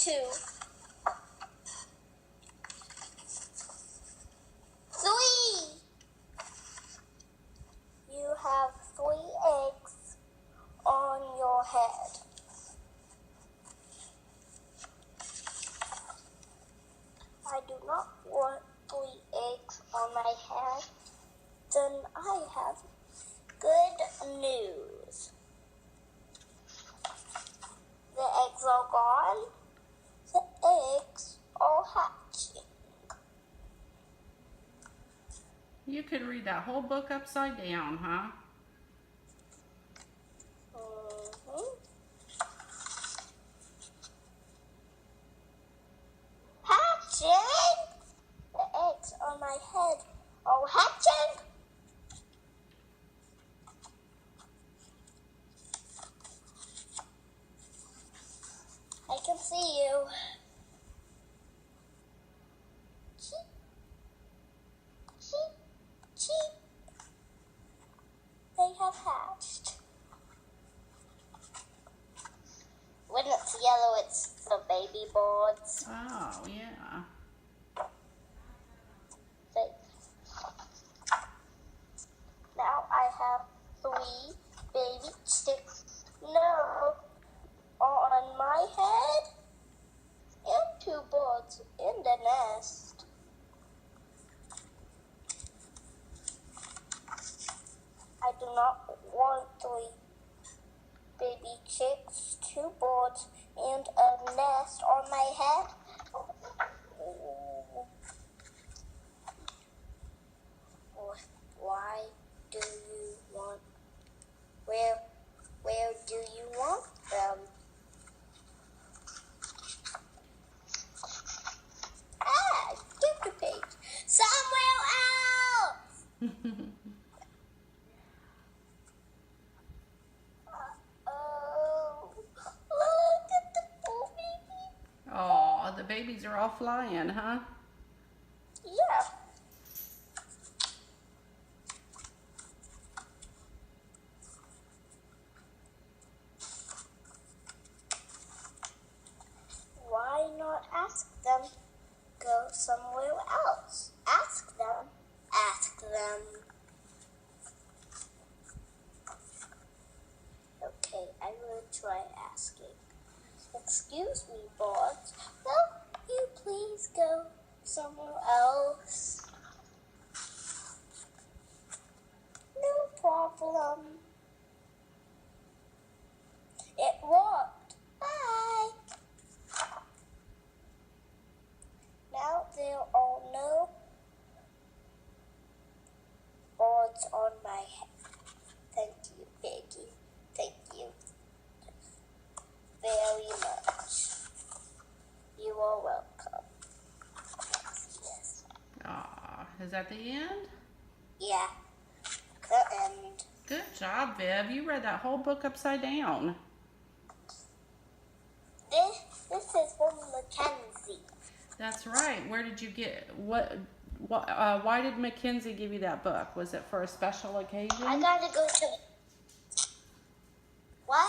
2, 3. You have 3 eggs on your head. I do not want 3 eggs on my head. Then I have good news. The eggs are gone. The eggs are hatching. You could read that whole book upside down, huh? Hatching? The eggs on my head are hatching. I can see you. Cheep. Cheep. Cheep. They have hatched. When it's yellow, it's the baby birds. Oh, yeah. Now I have 3 baby chicks. No, on my head, and 2 birds in the nest. I do not want 3 baby chicks, 2 birds, and a nest on my head. Why do you want? Where do you want them? Skip the page. Somewhere else. Look at the poor baby. Oh, the babies are all flying, huh? Yeah. Why not ask them? Go somewhere else. Ask them. Ask them. Okay, I will try asking. Excuse me, birds. Will you please go somewhere else? No problem. It worked. Bye. Now there are no birds on my head. Thank you, Piggy. Thank you very much. You are welcome. Yes. Aw, is that the end? Yeah, the end. Good job, Viv. You read that whole book upside down. This is from Mackenzie. That's right. Where did you get why did Mackenzie give you that book? Was it for a special occasion? I gotta go to. What?